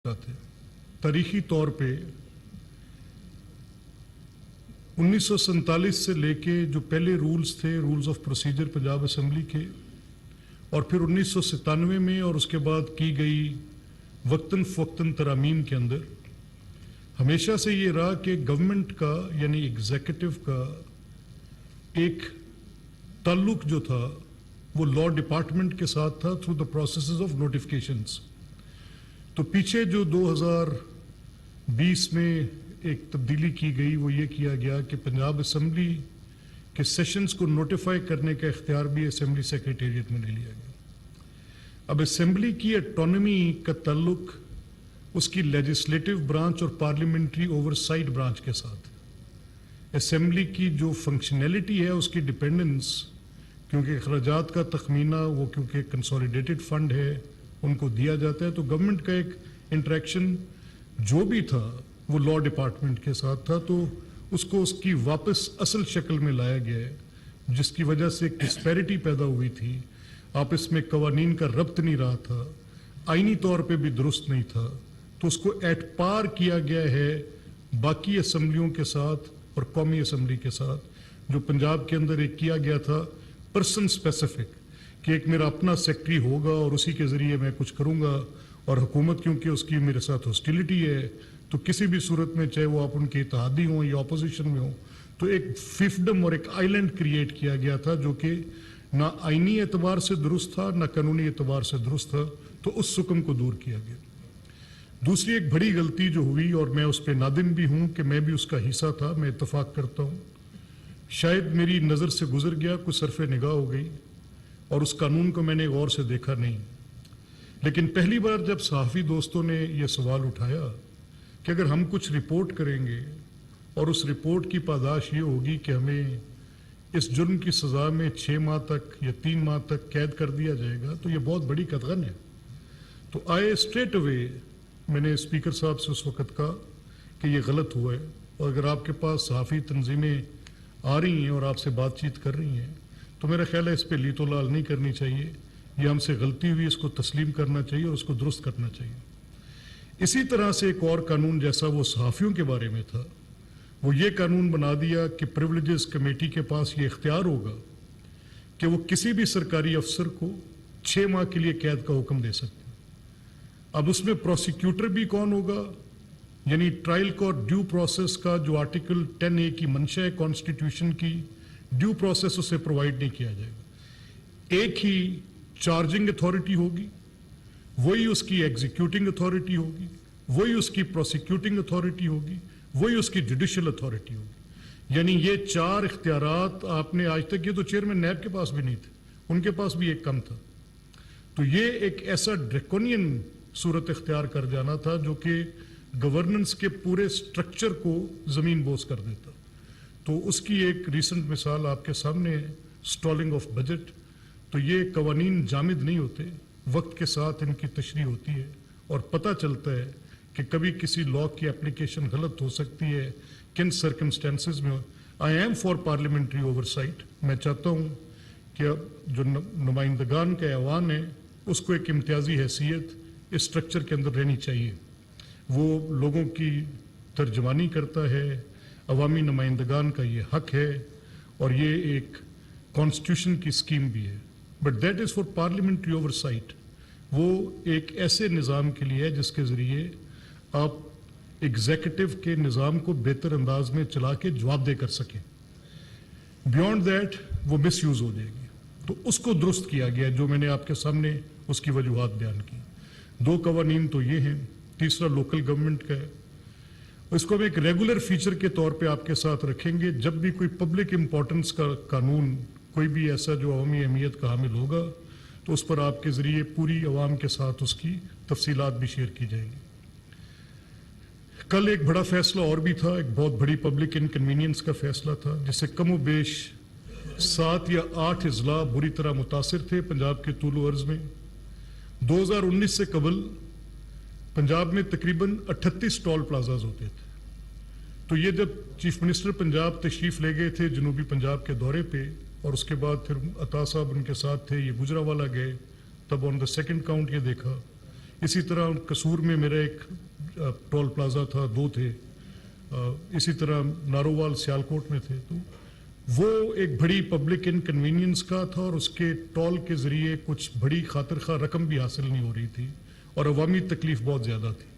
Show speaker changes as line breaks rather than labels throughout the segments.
थे। तारीखी तौर पे 1947 से लेके जो पहले रूल्स थे, rules of procedure Punjab assembly के, और फिर 1997 में और उसके बाद की गई वक्तन फ़वक्तन तरामीम के अंदर हमेशा से ये रहा कि गवर्नमेंट का यानी एग्जीक्यूटिव का एक ताल्लुक जो था वो लॉ डिपार्टमेंट के साथ था through the processes of notifications. तो पीछे जो 2020 में एक तब्दीली की गई वो ये किया गया कि पंजाब असेंबली के सेशंस को नोटिफाई करने का इख्तियार भी असेंबली सेक्रेटेरिएट में ले लिया गया। अब असेंबली की ऑटोनॉमी का ताल्लुक उसकी लेजिस्लेटिव ब्रांच और पार्लियामेंट्री ओवरसाइट ब्रांच के साथ। असेंबली की जो फंक्शनैलिटी है उसकी डिपेंडेंस, क्योंकि अखराजात का तखमीना वो क्योंकि कंसोलिडेटेड फंड है उनको दिया जाता है, तो गवर्नमेंट का एक इंटरेक्शन जो भी था वो लॉ डिपार्टमेंट के साथ था, तो उसको उसकी वापस असल शक्ल में लाया गया है, जिसकी वजह से एक डिस्पैरिटी पैदा हुई थी, आपस में कवानीन का रब्त नहीं रहा था, आईनी तौर पे भी दुरुस्त नहीं था, तो उसको एट पार किया गया है बाकी असम्बलियों के साथ और कौमी असम्बली के साथ। जो पंजाब के अंदर एक किया गया था पर्सन स्पेसिफिक कि एक मेरा अपना सेक्रेटरी होगा और उसी के ज़रिए मैं कुछ करूँगा, और हुकूमत क्योंकि उसकी मेरे साथ हॉस्टिलिटी है तो किसी भी सूरत में चाहे वो आप उनके इत्तेहादी हों या अपोजिशन में हों, तो एक फिफ्डम और एक आइलैंड क्रिएट किया गया था जो कि ना आइनी एतबार से दुरुस्त था ना कानूनी एतबार से दुरुस्त था, तो उस सुकम को दूर किया गया। दूसरी एक बड़ी गलती जो हुई, और मैं उस पर नादिम भी हूँ कि मैं भी उसका हिस्सा था, मैं इत्तफाक करता हूँ, शायद मेरी नज़र से गुजर गया, कुछ सरफ़े निगाह हो गई और उस कानून को मैंने गौर से देखा नहीं। लेकिन पहली बार जब सहाफ़ी दोस्तों ने यह सवाल उठाया कि अगर हम कुछ रिपोर्ट करेंगे और उस रिपोर्ट की पादाश ये होगी कि हमें इस जुर्म की सज़ा में 6 माह तक या 3 माह तक कैद कर दिया जाएगा, तो ये बहुत बड़ी कतगन है। तो आए स्ट्रेट अवे मैंने स्पीकर साहब से उस वक़्त कहा कि ये गलत हुआ है, और अगर आपके पास सहाफ़ी तंजीमें आ रही हैं और आपसे बातचीत कर रही हैं तो मेरा ख्याल है इस पर लीतो लाल नहीं करनी चाहिए, ये हमसे गलती हुई, इसको तस्लीम करना चाहिए और उसको दुरुस्त करना चाहिए। इसी तरह से एक और कानून जैसा वो सहाफ़ियों के बारे में था, वो ये कानून बना दिया कि प्रिविलेजेस कमेटी के पास ये इख्तियार होगा कि वो किसी भी सरकारी अफसर को 6 माह के लिए कैद का हुक्म दे सकते हैं। अब उसमें प्रोसिक्यूटर भी कौन होगा, यानी ट्रायल कोर्ट ड्यू प्रोसेस का जो आर्टिकल 10A की मंशा है कॉन्स्टिट्यूशन की, ड्यू प्रोसेस उसे प्रोवाइड नहीं किया जाएगा। एक ही चार्जिंग अथॉरिटी होगी, वही उसकी एग्जीक्यूटिंग अथॉरिटी होगी, वही उसकी प्रोसिक्यूटिंग अथॉरिटी होगी, वही उसकी जुडिशियल अथॉरिटी होगी। यानी ये 4 इख्तियारात आपने आज तक, ये तो चेयरमैन नैब के पास भी नहीं थे, उनके पास भी एक कम था। तो ये एक ऐसा ड्रैकोनियन सूरत इख्तियार कर जाना था जो कि गवर्नेंस के पूरे स्ट्रक्चर को ज़मीन बोस कर देता। तो उसकी एक रीसेंट मिसाल आपके सामने है, स्टॉलिंग ऑफ बजट। तो ये कवानीन जामिद नहीं होते, वक्त के साथ इनकी तशरीह होती है और पता चलता है कि कभी किसी लॉ की एप्लीकेशन गलत हो सकती है, किन सर्कमस्टेंसेस में। I am for parliamentary oversight. मैं चाहता हूँ कि जो नुमाइंदगान का ऐवान है उसको एक इम्तियाजी हैसियत इस स्ट्रक्चर के अंदर रहनी चाहिए। वो लोगों की तर्जमानी करता है, अवामी नुमाइंदगान का ये हक है और ये एक कॉन्स्टिट्यूशन की स्कीम भी है। But that is for parliamentary oversight. वो एक ऐसे निज़ाम के लिए है जिसके ज़रिए आप एग्जीक्यूटिव के निज़ाम को बेहतर अंदाज में चला के जवाबदेह कर सकें। बियॉन्ड दैट वो मिस यूज़ हो जाएगी, तो उसको दुरुस्त किया गया जो मैंने आपके सामने उसकी वजूहात बयान की। 2 कवानीन तो ये हैं, तीसरा लोकल गवर्नमेंट का है। इसको हम एक रेगुलर फीचर के तौर पे आपके साथ रखेंगे। जब भी कोई पब्लिक इंपॉर्टेंस का कानून, कोई भी ऐसा जो अवामी अहमियत का हामिल होगा, तो उस पर आपके ज़रिए पूरी अवाम के साथ उसकी तफसीलात भी शेयर की जाएगी। कल एक बड़ा फैसला और भी था, एक बहुत बड़ी पब्लिक इनकन्वीनियंस का फैसला था, जिससे कम बेश 7 या 8 अजला बुरी तरह मुतासिर थे पंजाब के तूल अर्ज में। 2019 से कबल पंजाब में तकरीबन 38 टोल प्लाजाज होते थे। तो ये जब चीफ मिनिस्टर पंजाब तशरीफ़ ले गए थे जनूबी पंजाब के दौरे पे, और उसके बाद फिर अता साहब उनके साथ थे, ये गुजरावाला गए, तब ऑन द सेकंड काउंट ये देखा इसी तरह कसूर में मेरा एक टोल प्लाजा था, 2 थे, इसी तरह नारोवाल सियालकोट में थे। तो वो एक बड़ी पब्लिक इनकन्वीनियंस का था और उसके टोल के ज़रिए कुछ बड़ी खातिरखा रकम भी हासिल नहीं हो रही थी और अवामी तकलीफ बहुत ज़्यादा थी।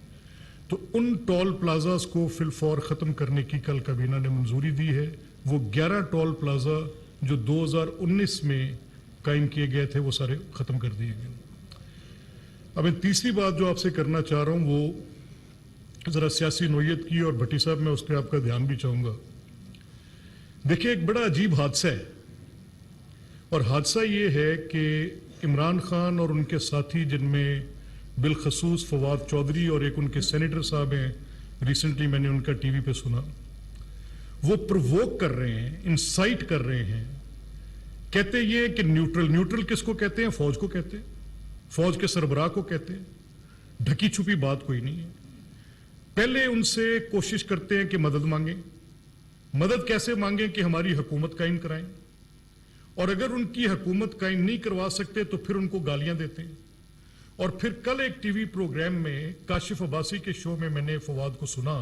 तो उन टोल प्लाजास को फिलफौर ख़त्म करने की कल काबीना ने मंजूरी दी है। वो 11 टोल प्लाजा जो 2019 में कायम किए गए थे वो सारे ख़त्म कर दिए गए। अब मैं तीसरी बात जो आपसे करना चाह रहा हूँ वो ज़रा सियासी नोयत की, और भट्टी साहब मैं उस पर आपका ध्यान भी चाहूँगा। देखिए, एक बड़ा अजीब हादसा है, और हादसा ये है कि इमरान खान और उनके साथी, जिनमें बिलखसूस फवाद चौधरी और एक उनके सेनेटर साहब हैं, रिसेंटली मैंने उनका टीवी पे सुना, वो प्रोवोक कर रहे हैं, इंसाइट कर रहे हैं। कहते ये कि न्यूट्रल किसको कहते हैं? फौज को कहते हैं, फौज के सरबराह को कहते हैं। ढकी छुपी बात कोई नहीं है। पहले उनसे कोशिश करते हैं कि मदद मांगे। मदद कैसे मांगे? कि हमारी हुकूमत कायम कराएं, और अगर उनकी हुकूमत कायम नहीं करवा सकते तो फिर उनको गालियां देते हैं। और फिर कल एक टीवी प्रोग्राम में काशिफ अब्बासी के शो में मैंने फवाद को सुना,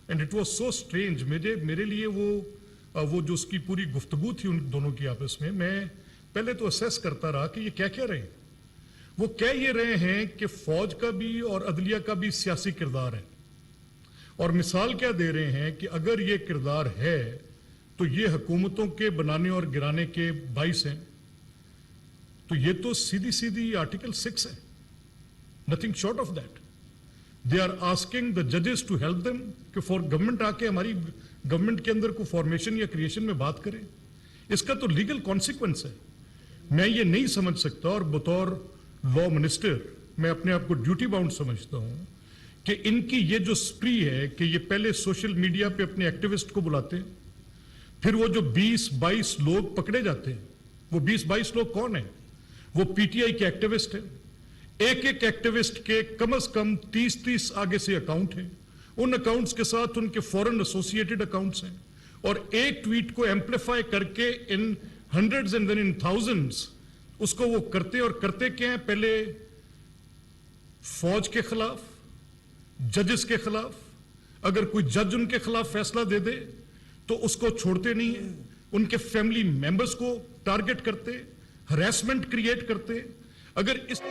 and it was so strange. मेरे लिए वो जो उसकी पूरी गुफ्तगू थी उन दोनों की आपस में, मैं पहले तो असेस करता रहा कि ये क्या कह रहे हैं। वो कह ये रहे हैं कि फौज का भी और अदलिया का भी सियासी किरदार है, और मिसाल क्या दे रहे हैं कि अगर ये किरदार है तो ये हुकूमतों के बनाने और गिराने के बाइस हैं। तो ये तो सीधी सीधी आर्टिकल 6 है, nothing short of that. They are asking the जजेस टू हेल्प देम कि फॉर गवर्नमेंट आके हमारी गवर्नमेंट के अंदर को फॉर्मेशन या क्रिएशन में बात करें। इसका तो लीगल कॉन्सिक्वेंस है। मैं ये नहीं समझ सकता, और बतौर लॉ मिनिस्टर मैं अपने आप को ड्यूटी बाउंड समझता हूं कि इनकी ये जो स्प्री है कि ये पहले सोशल मीडिया पे अपने एक्टिविस्ट को बुलाते हैं, फिर वो जो 20-22 लोग पकड़े जाते हैं, वो 20-22 लोग कौन है? वो पीटीआई के एक्टिविस्ट हैं। एक एक एक्टिविस्ट के कम से कम 30-30 आगे से अकाउंट हैं। उन अकाउंट्स के साथ उनके फॉरेन एसोसिएटेड अकाउंट्स हैं, और एक ट्वीट को एम्पलीफाई करके in hundreds and then in thousands उसको वो करते, और करते क्या है? पहले फौज के खिलाफ, जजेस के खिलाफ, अगर कोई जज उनके खिलाफ फैसला दे दे तो उसको छोड़ते नहीं है, उनके फैमिली मेंबर्स को टारगेट करते, हरासमेंट क्रिएट करते। अगर इस